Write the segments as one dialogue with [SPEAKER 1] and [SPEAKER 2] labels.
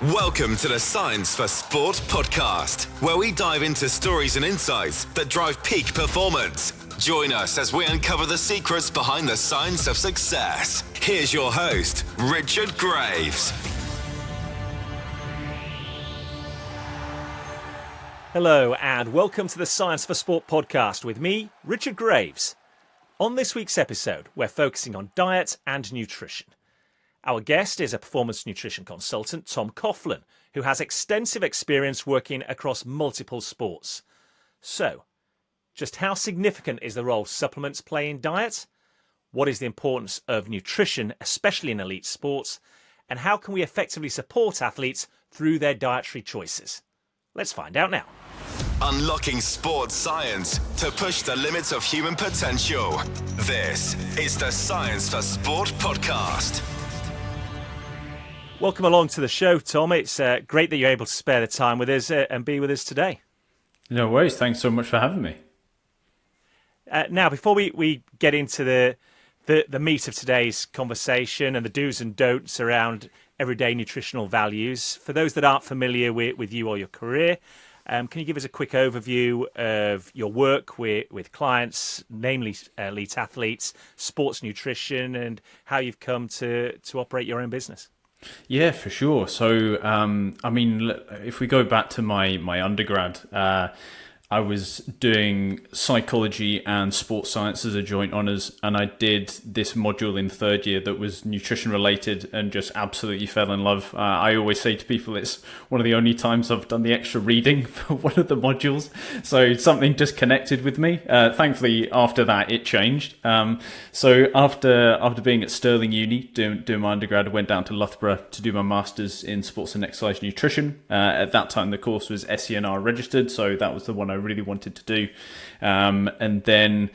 [SPEAKER 1] Welcome to the Science for Sport podcast, where we dive into stories and insights that drive peak performance. Join us as we uncover the secrets behind the science of success. Here's your host, Richard Graves.
[SPEAKER 2] Hello and welcome to the Science for Sport podcast with me, Richard Graves. On this week's episode, we're focusing on diet and nutrition. Our guest is a performance nutrition consultant, Tom Coughlin, who has extensive experience working across multiple sports. So, just how significant is the role supplements play in diet? What is the importance of nutrition, especially in elite sports? And how can we effectively support athletes through their dietary choices? Let's find out now.
[SPEAKER 1] Unlocking sports science to push the limits of human potential. This is the Science for Sport podcast.
[SPEAKER 2] Welcome along to the show, Tom. It's great that you're able to spare the time with us and be with us today.
[SPEAKER 3] No worries. Thanks so much for having me.
[SPEAKER 2] Now, before we get into the meat of today's conversation and the do's and don'ts around everyday nutritional values, for those that aren't familiar with you or your career, can you give us a quick overview of your work with clients, namely elite athletes, sports nutrition, and how you've come to operate your own business?
[SPEAKER 3] Yeah, for sure. So, if we go back to my undergrad, I was doing psychology and sports science as a joint honours, and I did this module in third year that was nutrition related and just absolutely fell in love. I always say to people it's one of the only times I've done the extra reading for one of the modules, so something just connected with me. Thankfully, after that, it changed. So after being at Stirling Uni, doing my undergrad, I went down to Loughborough to do my Masters in Sports and Exercise Nutrition. At that time, the course was SENR registered, so that was the one I really wanted to do. And then,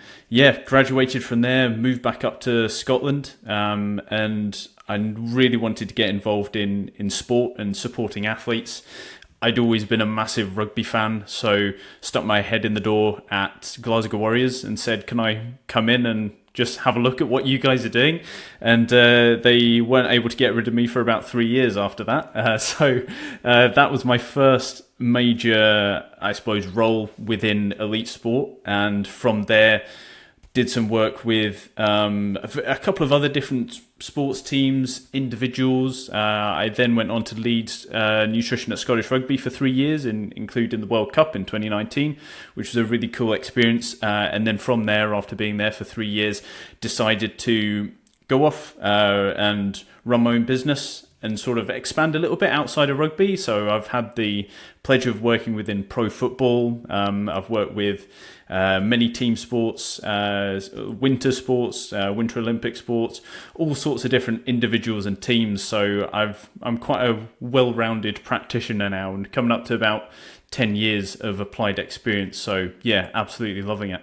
[SPEAKER 3] graduated from there, moved back up to Scotland, and I really wanted to get involved in sport and supporting athletes. I'd always been a massive rugby fan, so stuck my head in the door at Glasgow Warriors and said, can I come in and just have a look at what you guys are doing? And they weren't able to get rid of me for about 3 years after that. So that was my first major, I suppose, role within elite sport. And from there, did some work with a couple of other different sports teams, individuals. I then went on to lead nutrition at Scottish Rugby for 3 years, including the World Cup in 2019, which was a really cool experience. And then from there, after being there for 3 years, decided to go off and run my own business and sort of expand a little bit outside of rugby. So I've had the pleasure of working within pro football. I've worked with many team sports, winter sports, winter Olympic sports, all sorts of different individuals and teams. So I'm quite a well-rounded practitioner now and coming up to about 10 years of applied experience. So yeah, absolutely loving it.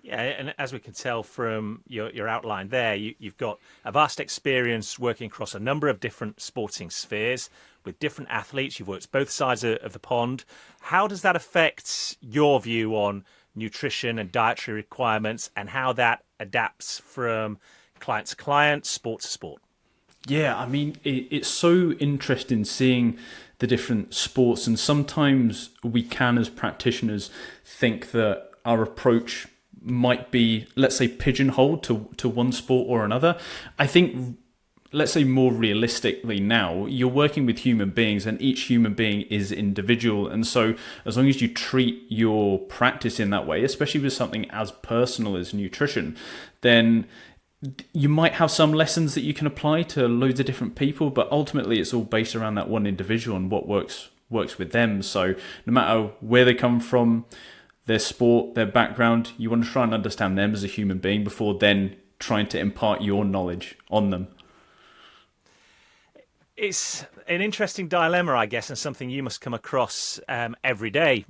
[SPEAKER 2] Yeah, and as we can tell from your outline there, you've got a vast experience working across a number of different sporting spheres with different athletes. You've worked both sides of the pond. How does that affect your view on nutrition and dietary requirements and how that adapts from client to client, sport to sport?
[SPEAKER 3] Yeah, I mean, it's so interesting seeing the different sports, and sometimes we can, as practitioners, think that our approach might be, let's say, pigeonholed to one sport or another. I think, let's say more realistically now, you're working with human beings and each human being is individual. And so as long as you treat your practice in that way, especially with something as personal as nutrition, then you might have some lessons that you can apply to loads of different people, but ultimately it's all based around that one individual and what works with them. So no matter where they come from, their sport, their background, you want to try and understand them as a human being before then trying to impart your knowledge on them.
[SPEAKER 2] It's an interesting dilemma, I guess, and something you must come across every day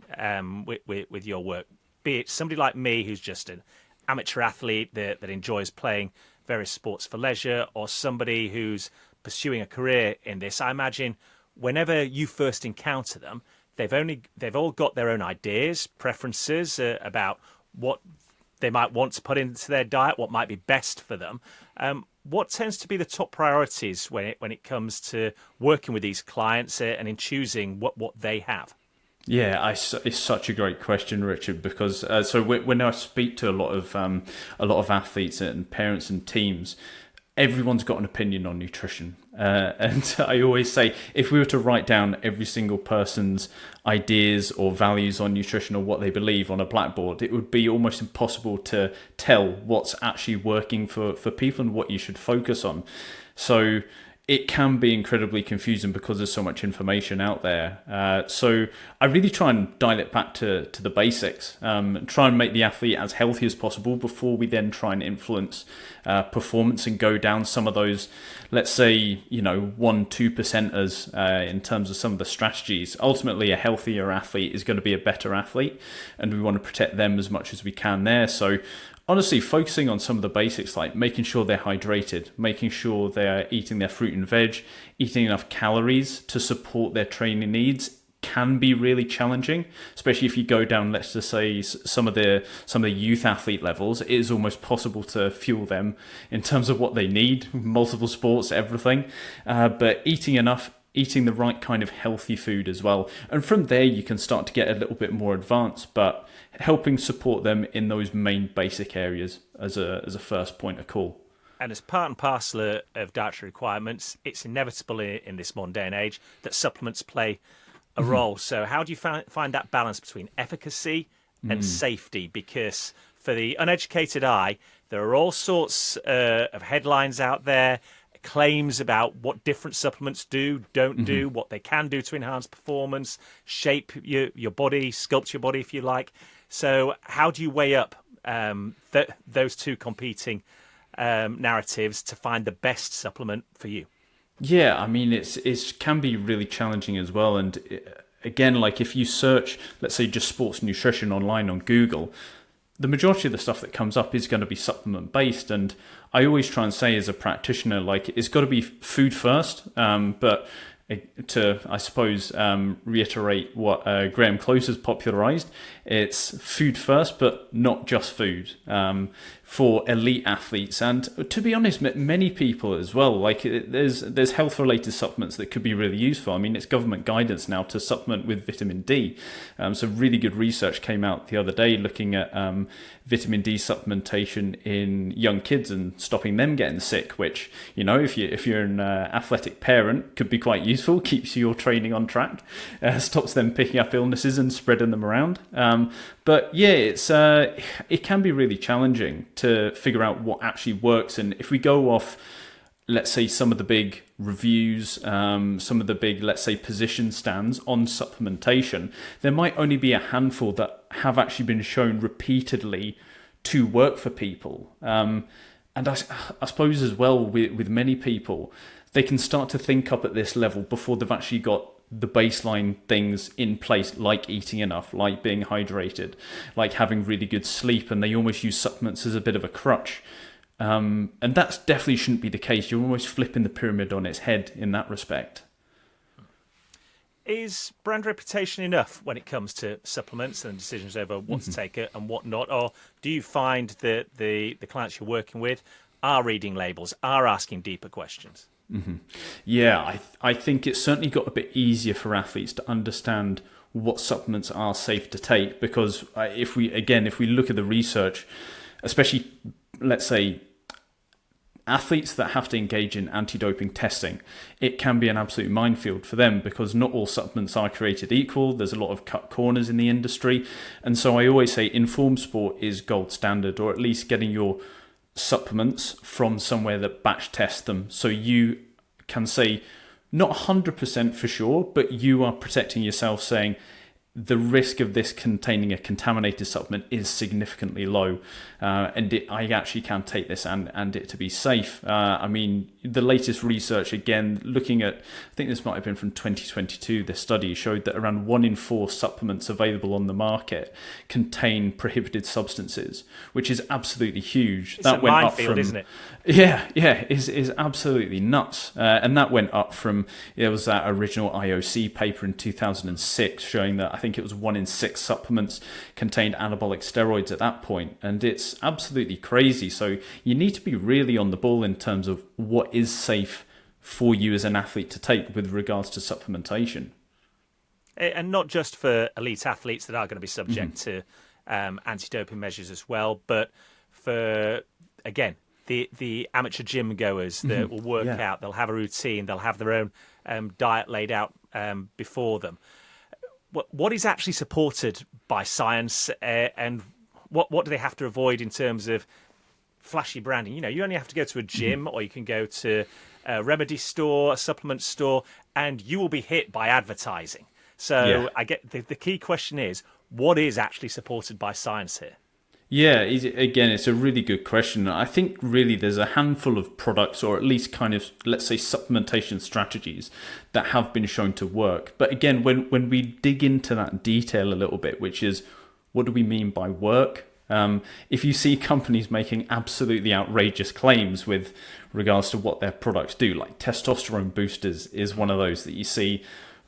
[SPEAKER 2] with your work. Be it somebody like me who's just an amateur athlete that enjoys playing various sports for leisure, or somebody who's pursuing a career in this. I imagine whenever you first encounter them, they've all got their own ideas, preferences about what they might want to put into their diet, what might be best for them. what tends to be the top priorities when it comes to working with these clients and in choosing what they have?
[SPEAKER 3] Yeah, it's such a great question, Richard, because so when I speak to a lot of athletes and parents and teams, everyone's got an opinion on nutrition. And I always say, if we were to write down every single person's ideas or values on nutrition or what they believe on a blackboard, it would be almost impossible to tell what's actually working for people and what you should focus on. So it can be incredibly confusing because there's so much information out there. So I really try and dial it back to the basics, try and make the athlete as healthy as possible before we then try and influence performance and go down some of those, let's say, 1-2%ers in terms of some of the strategies. Ultimately, a healthier athlete is going to be a better athlete, and we want to protect them as much as we can there. So honestly, focusing on some of the basics, like making sure they're hydrated, making sure they're eating their fruit and veg, eating enough calories to support their training needs, can be really challenging, especially if you go down, let's just say, some of the youth athlete levels. It is almost possible to fuel them in terms of what they need, multiple sports, everything. But eating enough, eating the right kind of healthy food as well. And from there, you can start to get a little bit more advanced, but helping support them in those main basic areas as a first point of call.
[SPEAKER 2] And as part and parcel of dietary requirements, it's inevitable in this modern day and age that supplements play a role. So how do you find that balance between efficacy and safety? Because for the uneducated eye, there are all sorts of headlines out there, claims about what different supplements don't do, what they can do to enhance performance, shape your body, sculpt your body, if you like. So how do you weigh up those two competing narratives to find the best supplement for you?
[SPEAKER 3] Yeah, I mean, it can be really challenging as well. And again, like if you search, let's say, just sports nutrition online on Google, the majority of the stuff that comes up is going to be supplement based. And I always try and say as a practitioner, like it's got to be food first. But to, I suppose, reiterate what Graham Close has popularized, it's food first, but not just food. For elite athletes, and to be honest, many people as well. Like there's health related supplements that could be really useful. I mean, it's government guidance now to supplement with vitamin D. So really good research came out the other day looking at vitamin D supplementation in young kids and stopping them getting sick. Which, if you're an athletic parent, could be quite useful. Keeps your training on track, stops them picking up illnesses and spreading them around. But yeah, it can be really challenging to figure out what actually works. And if we go off, let's say, some of the big reviews, some of the big, let's say, position stands on supplementation, there might only be a handful that have actually been shown repeatedly to work for people. And I suppose as well with many people, they can start to think up at this level before they've actually got the baseline things in place, like eating enough, like being hydrated, like having really good sleep, and they almost use supplements as a bit of a crutch. And that definitely shouldn't be the case. You're almost flipping the pyramid on its head in that respect.
[SPEAKER 2] Is brand reputation enough when it comes to supplements and decisions over what to take and what not? Or do you find that the clients you're working with are reading labels, are asking deeper questions?
[SPEAKER 3] Yeah, I think it's certainly got a bit easier for athletes to understand what supplements are safe to take, because if we look at the research, especially, let's say, athletes that have to engage in anti-doping testing, it can be an absolute minefield for them because not all supplements are created equal. There's a lot of cut corners in the industry. And so I always say informed sport is gold standard, or at least getting your supplements from somewhere that batch tests them, so you can say not 100% for sure, but you are protecting yourself, saying the risk of this containing a contaminated supplement is significantly low, and I actually can take this and it to be safe. I mean, the latest research, again, looking at, I think this might have been from 2022, this study showed that around 1 in 4 supplements available on the market contain prohibited substances, which is absolutely huge.
[SPEAKER 2] It's that went up from, isn't it?
[SPEAKER 3] Yeah, is absolutely nuts. And that went up from, there was that original IOC paper in 2006 showing that I think it was 1 in 6 supplements contained anabolic steroids at that point, and it's absolutely crazy. So you need to be really on the ball in terms of what is safe for you as an athlete to take with regards to supplementation.
[SPEAKER 2] And not just for elite athletes that are going to be subject to anti-doping measures as well, but for, again, the amateur gym goers that will work out, they'll have a routine, they'll have their own diet laid out before them. What is actually supported by science, and what do they have to avoid in terms of flashy branding? You know, you only have to go to a gym or you can go to a remedy store, a supplement store, and you will be hit by advertising. So I get the key question is, what is actually supported by science here?
[SPEAKER 3] Yeah, again, it's a really good question. I think really there's a handful of products, or at least kind of, let's say, supplementation strategies that have been shown to work. But again, when we dig into that detail a little bit, which is, what do we mean by work? If you see companies making absolutely outrageous claims with regards to what their products do, like testosterone boosters is one of those that you see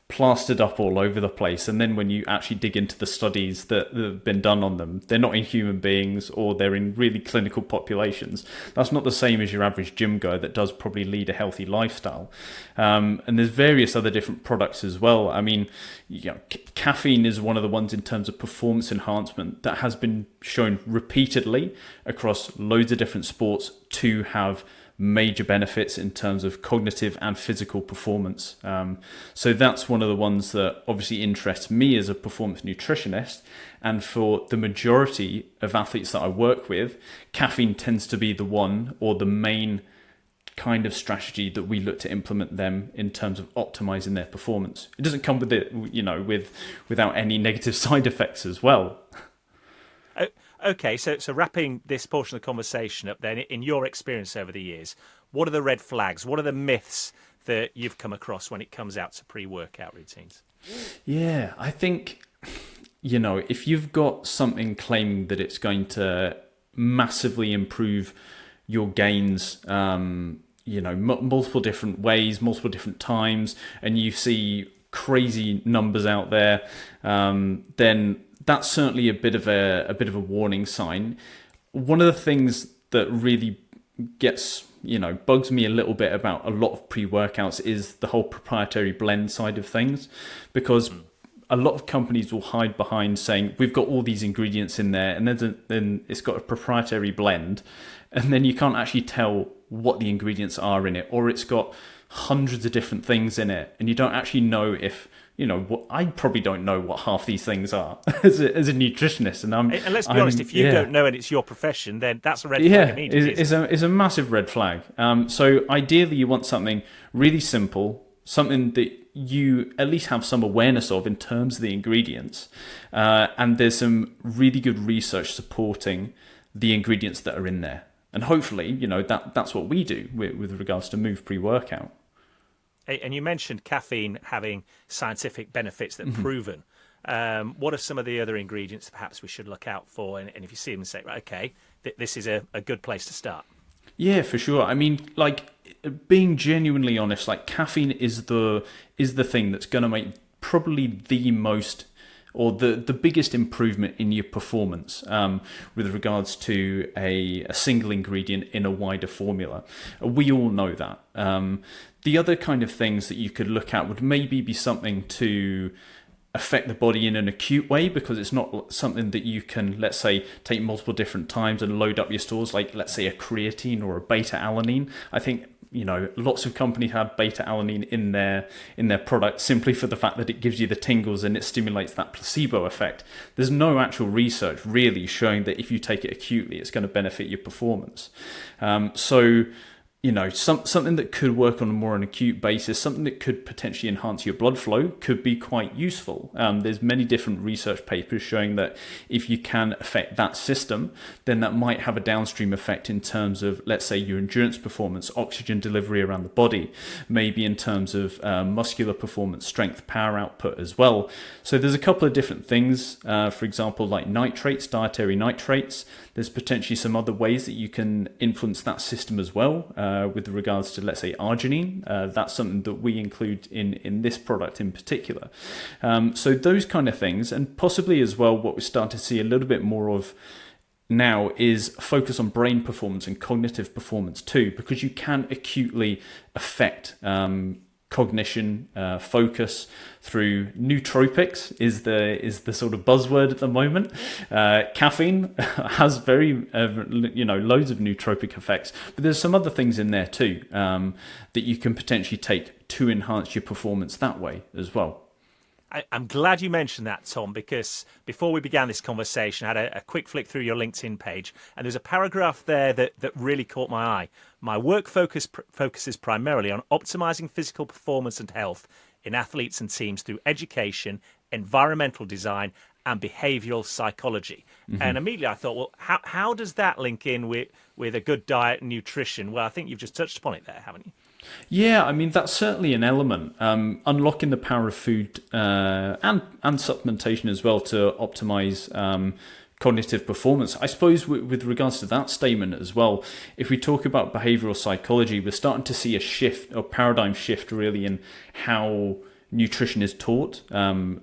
[SPEAKER 3] plastered up all over the place, and then when you actually dig into the studies that have been done on them, they're not in human beings, or they're in really clinical populations. That's not the same as your average gym goer that does probably lead a healthy lifestyle. And there's various other different products as well. I mean, caffeine is one of the ones in terms of performance enhancement that has been shown repeatedly across loads of different sports to have major benefits in terms of cognitive and physical performance. So that's one of the ones that obviously interests me as a performance nutritionist. And for the majority of athletes that I work with, caffeine tends to be the one, or the main kind of strategy that we look to implement them in terms of optimizing their performance. It doesn't come with it, without any negative side effects as well.
[SPEAKER 2] Okay, so wrapping this portion of the conversation up then, in your experience over the years, what are the red flags? What are the myths that you've come across when it comes out to pre-workout routines? Yeah,
[SPEAKER 3] I think, if you've got something claiming that it's going to massively improve your gains, multiple different ways, multiple different times, and you see crazy numbers out there, then that's certainly a bit of a warning sign. One of the things that really bugs me a little bit about a lot of pre-workouts is the whole proprietary blend side of things, because a lot of companies will hide behind saying we've got all these ingredients in there, and then it's got a proprietary blend, and then you can't actually tell what the ingredients are in it, or it's got hundreds of different things in it, and you don't actually know if I probably don't know what half these things are as a nutritionist, and
[SPEAKER 2] let's be honest, if you don't know and it's your profession, then that's a red flag immediately.
[SPEAKER 3] It's a massive red flag. So ideally, you want something really simple, something that you at least have some awareness of in terms of the ingredients, and there's some really good research supporting the ingredients that are in there, and hopefully, that's what we do with regards to Move pre-workout.
[SPEAKER 2] And you mentioned caffeine having scientific benefits that are proven. What are some of the other ingredients perhaps we should look out for? And if you see them, say, right, okay, this is a good place to start.
[SPEAKER 3] Yeah, for sure. I mean, being genuinely honest, caffeine is the thing that's going to make probably the most, or the biggest improvement in your performance with regards to a single ingredient in a wider formula. We all know that. The other kind of things that you could look at would maybe be something to affect the body in an acute way, because it's not something that you can, let's say, take multiple different times and load up your stores, like let's say a creatine or a beta-alanine. I think lots of companies have beta-alanine in their product simply for the fact that it gives you the tingles and it stimulates that placebo effect. There's no actual research really showing that if you take it acutely, it's going to benefit your performance. Something that could work on an acute basis, something that could potentially enhance your blood flow, could be quite useful. There's many different research papers showing that if you can affect that system, then that might have a downstream effect in terms of, let's say, your endurance performance, oxygen delivery around the body, maybe in terms of muscular performance, strength, power output as well. So there's a couple of different things, for example, like nitrates, dietary nitrates. There's potentially some other ways that you can influence that system as well. with regards to, let's say, arginine. That's something that we include in this product in particular. So those kind of things, and possibly as well what we're starting to see a little bit more of now is focus on brain performance and cognitive performance too, because you can acutely affect cognition, focus through nootropics is the sort of buzzword at the moment. Caffeine has very loads of nootropic effects, but there's some other things in there too that you can potentially take to enhance your performance that way as well.
[SPEAKER 2] I'm glad you mentioned that, Tom, because before we began this conversation, I had a quick flick through your LinkedIn page, and there's a paragraph there that really caught my eye. My work focuses primarily on optimizing physical performance and health in athletes and teams through education, environmental design, and behavioural psychology. Mm-hmm. And immediately I thought, well, how does that link in with a good diet and nutrition? Well, I think you've just touched upon it there, haven't you?
[SPEAKER 3] Yeah, I mean, that's certainly an element. Unlocking the power of food and supplementation as well to optimize cognitive performance. I suppose with regards to that statement as well, if we talk about behavioral psychology, we're starting to see a shift or paradigm shift really in how nutrition is taught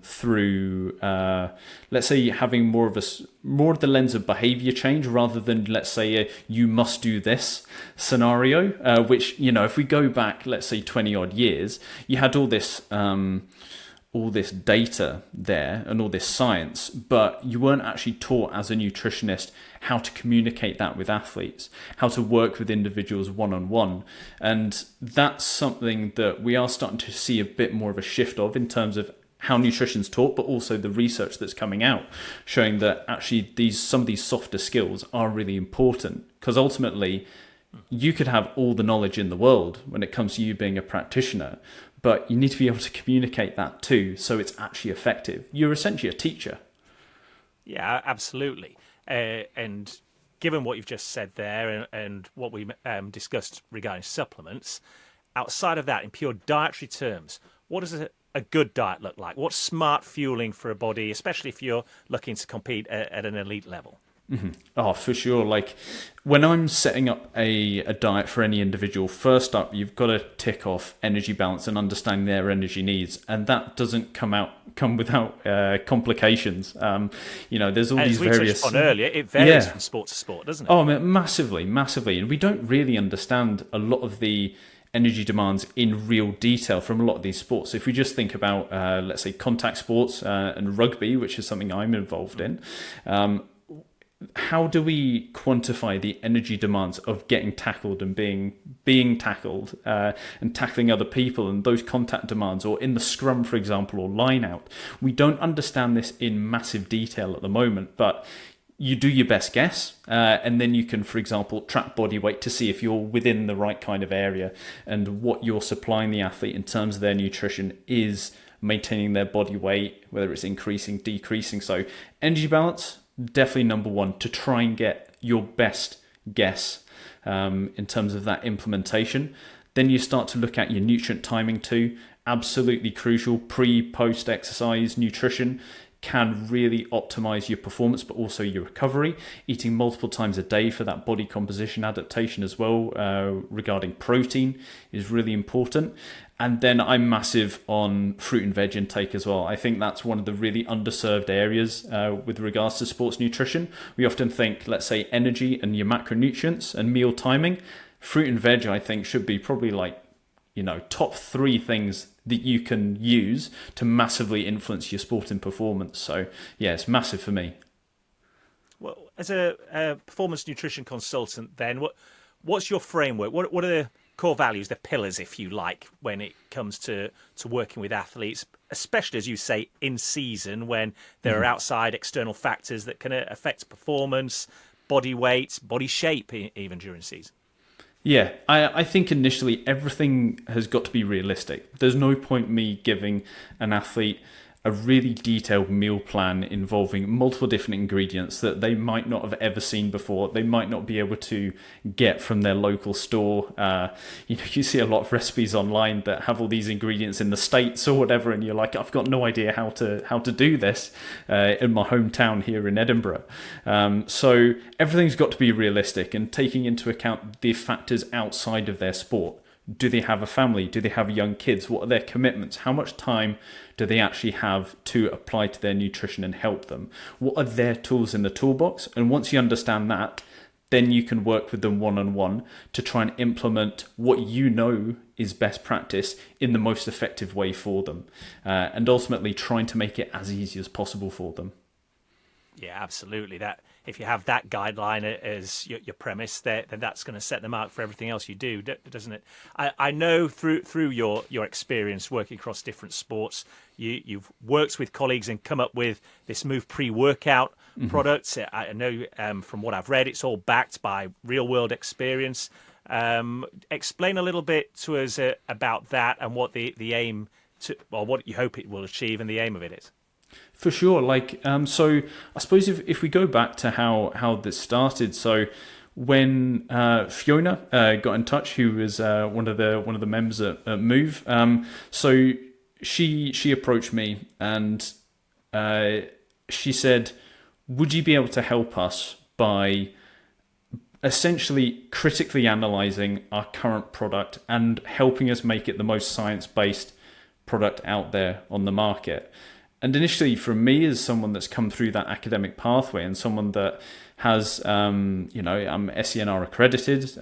[SPEAKER 3] through, let's say, having more of the lens of behavior change rather than, let's say, you must do this scenario, which, if we go back, let's say 20 odd years, you had all this data there and all this science, but you weren't actually taught as a nutritionist how to communicate that with athletes, how to work with individuals one-on-one. And that's something that we are starting to see a bit more of a shift of in terms of how nutrition's taught, but also the research that's coming out showing that actually some of these softer skills are really important, because ultimately you could have all the knowledge in the world when it comes to you being a practitioner, but you need to be able to communicate that too, so it's actually effective. You're essentially a teacher.
[SPEAKER 2] Yeah, absolutely. And given what you've just said there and what we discussed regarding supplements, outside of that, in pure dietary terms, what does a good diet look like? What's smart fueling for a body, especially if you're looking to compete at an elite level?
[SPEAKER 3] Mm-hmm. Oh, for sure. Like when I'm setting up a diet for any individual, first up, you've got to tick off energy balance and understanding their energy needs. And that doesn't come without complications. There's all these various... As we touched on earlier,
[SPEAKER 2] it varies from sport to sport, doesn't it?
[SPEAKER 3] Oh, massively, massively. And we don't really understand a lot of the energy demands in real detail from a lot of these sports. If we just think about, let's say, contact sports and rugby, which is something I'm involved in, how do we quantify the energy demands of getting tackled and being tackled and tackling other people and those contact demands, or in the scrum, for example, or line out? We don't understand this in massive detail at the moment, but you do your best guess, and then you can, for example, track body weight to see if you're within the right kind of area and what you're supplying the athlete in terms of their nutrition is maintaining their body weight, whether it's increasing, decreasing. So energy balance, definitely number one, to try and get your best guess in terms of that implementation. Then you start to look at your nutrient timing too. Absolutely crucial. Pre-post exercise nutrition can really optimize your performance, but also your recovery. Eating multiple times a day for that body composition adaptation as well, regarding protein, is really important. And then I'm massive on fruit and veg intake as well. I think that's one of the really underserved areas with regards to sports nutrition. We often think, let's say, energy and your macronutrients and meal timing. Fruit and veg, I think, should be probably top 3 things that you can use to massively influence your sporting performance. So yeah, it's massive for me.
[SPEAKER 2] Well, as a performance nutrition consultant then, what's your framework? What are the core values, the pillars, if you like, when it comes to working with athletes, especially, as you say, in season, when there are outside external factors that can affect performance, body weight, body shape, even during season?
[SPEAKER 3] Yeah, I think initially everything has got to be realistic. There's no point me giving an athlete a really detailed meal plan involving multiple different ingredients that they might not have ever seen before. They might not be able to get from their local store. You see a lot of recipes online that have all these ingredients in the States or whatever, and you're like, I've got no idea how to do this in my hometown here in Edinburgh. So everything's got to be realistic and taking into account the factors outside of their sport. Do they have a family? Do they have young kids? What are their commitments? How much time do they actually have to apply to their nutrition and help them? What are their tools in the toolbox? And once you understand that, then you can work with them one-on-one to try and implement what you know is best practice in the most effective way for them. And ultimately trying to make it as easy as possible for them.
[SPEAKER 2] Yeah, absolutely. That if you have that guideline as your premise, then that's going to set the mark for everything else you do, doesn't it? I know through your experience working across different sports, you've worked with colleagues and come up with this Move pre-workout product. I know from what I've read, it's all backed by real-world experience. Explain a little bit to us about that and what the aim to, or what you hope it will achieve and the aim of it is.
[SPEAKER 3] For sure. So I suppose if we go back to how this started, so when Fiona got in touch, who was one of the members at Move, so she approached me and she said, would you be able to help us by essentially critically analysing our current product and helping us make it the most science-based product out there on the market? And initially, for me, as someone that's come through that academic pathway and someone that has, I'm SENR accredited,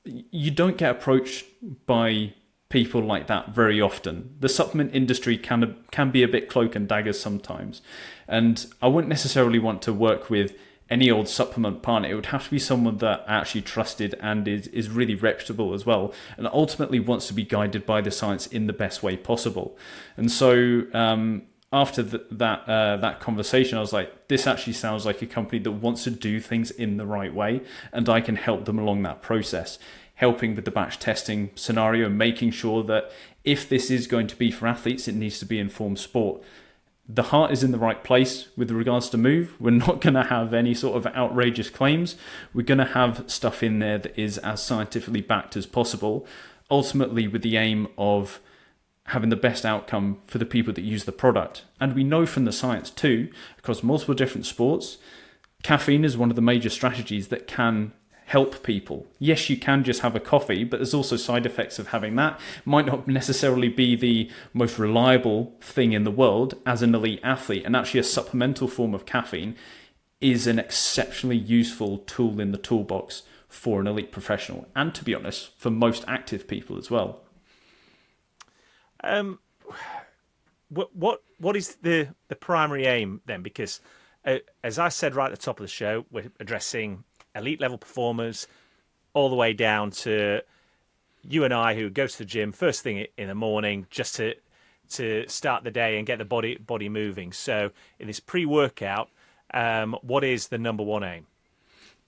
[SPEAKER 3] you don't get approached by people like that very often. The supplement industry can be a bit cloak and dagger sometimes. And I wouldn't necessarily want to work with any old supplement partner. It would have to be someone that I actually trusted and is really reputable as well, and ultimately wants to be guided by the science in the best way possible. And so after that conversation, I was like, this actually sounds like a company that wants to do things in the right way, and I can help them along that process, helping with the batch testing scenario, making sure that if this is going to be for athletes, it needs to be informed sport. The heart is in the right place with regards to Move. We're not going to have any sort of outrageous claims. We're going to have stuff in there that is as scientifically backed as possible, ultimately with the aim of having the best outcome for the people that use the product. And we know from the science too, across multiple different sports, caffeine is one of the major strategies that can help people. Yes, you can just have a coffee, but there's also side effects of having that. Might not necessarily be the most reliable thing in the world as an elite athlete, and actually a supplemental form of caffeine is an exceptionally useful tool in the toolbox for an elite professional, and to be honest, for most active people as well.
[SPEAKER 2] What is the primary aim then? Because as I said right at the top of the show, we're addressing elite level performers all the way down to you and I who go to the gym first thing in the morning just to start the day and get the body moving. So in this pre-workout, what is the number one aim?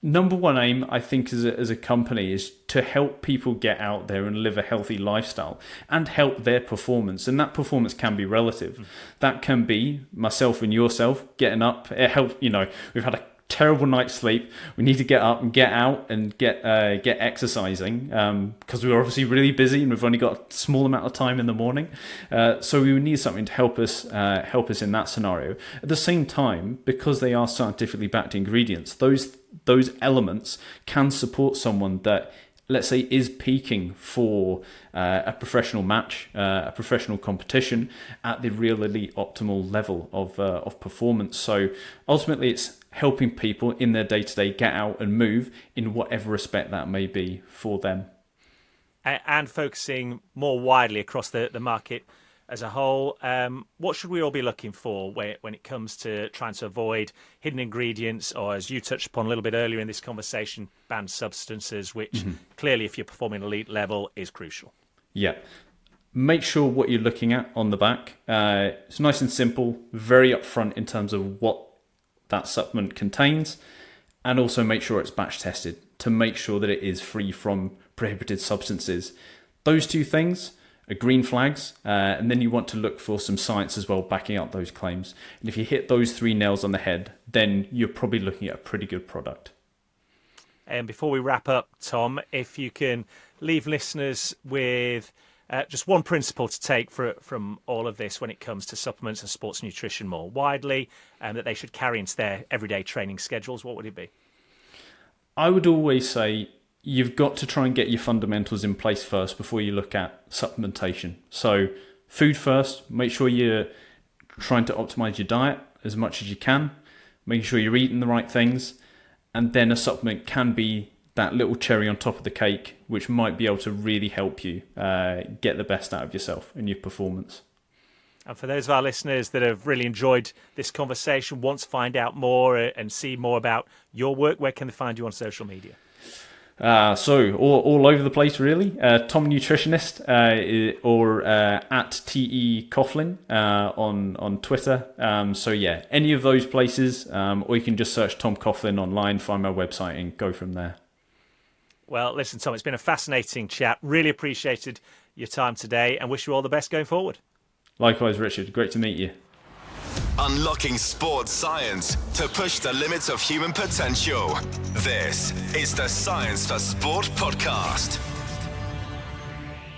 [SPEAKER 3] Number one aim, I think, as a company is to help people get out there and live a healthy lifestyle and help their performance. And that performance can be relative. That can be myself and yourself getting up. It helps, we've had a terrible night's sleep. We need to get up and get out and get exercising because we're obviously really busy and we've only got a small amount of time in the morning. So we would need something to help us in that scenario. At the same time, because they are scientifically backed ingredients, those elements can support someone that, let's say, is peaking for a professional match, a professional competition at the really optimal level of performance. So ultimately, it's helping people in their day-to-day get out and move in whatever respect that may be for them.
[SPEAKER 2] And focusing more widely across the market as a whole, what should we all be looking for when it comes to trying to avoid hidden ingredients, or as you touched upon a little bit earlier in this conversation, banned substances, which clearly, if you're performing elite level, is crucial? Yeah.
[SPEAKER 3] Make sure what you're looking at on the back. It's nice and simple, very upfront in terms of what that supplement contains, and also make sure it's batch tested to make sure that it is free from prohibited substances. Those two things are green flags, and then you want to look for some science as well backing up those claims. And if you hit those 3 nails on the head, then you're probably looking at a pretty good product.
[SPEAKER 2] And before we wrap up, Tom, if you can leave listeners with just one principle to take from all of this when it comes to supplements and sports nutrition more widely, and that they should carry into their everyday training schedules, what would it be?
[SPEAKER 3] I would always say you've got to try and get your fundamentals in place first before you look at supplementation. So food first, make sure you're trying to optimize your diet as much as you can, making sure you're eating the right things, and then a supplement can be that little cherry on top of the cake, which might be able to really help you get the best out of yourself and your performance.
[SPEAKER 2] And for those of our listeners that have really enjoyed this conversation, want to find out more and see more about your work, where can they find you on social media?
[SPEAKER 3] So all over the place, really. Tom Nutritionist or at T.E. Coughlin on Twitter. So yeah, any of those places, or you can just search Tom Coughlin online, find my website, and go from there.
[SPEAKER 2] Well, listen, Tom, it's been a fascinating chat. Really appreciated your time today, and wish you all the best going forward.
[SPEAKER 3] Likewise, Richard. Great to meet you.
[SPEAKER 1] Unlocking sports science to push the limits of human potential. This is the Science for Sport podcast.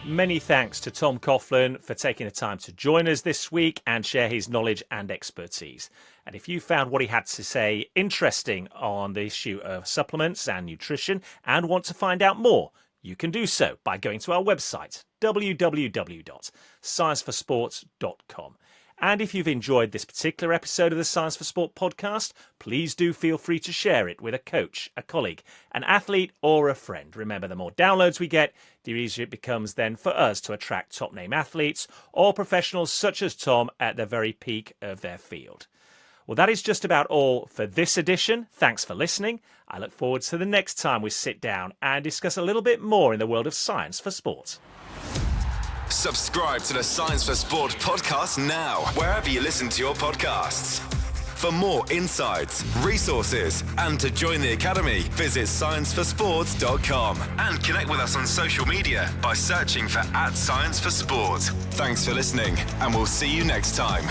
[SPEAKER 2] Many thanks to Tom Coughlin for taking the time to join us this week and share his knowledge and expertise. And if you found what he had to say interesting on the issue of supplements and nutrition and want to find out more, you can do so by going to our website, www.scienceforsport.com. And if you've enjoyed this particular episode of the Science for Sport podcast, please do feel free to share it with a coach, a colleague, an athlete, or a friend. Remember, the more downloads we get, the easier it becomes then for us to attract top-name athletes or professionals such as Tom at the very peak of their field. Well, that is just about all for this edition. Thanks for listening. I look forward to the next time we sit down and discuss a little bit more in the world of science for sport.
[SPEAKER 1] Subscribe to the Science for Sport podcast now, wherever you listen to your podcasts. For more insights, resources, and to join the Academy, visit scienceforsport.com and connect with us on social media by searching for @ScienceForSport. Thanks for listening, and we'll see you next time.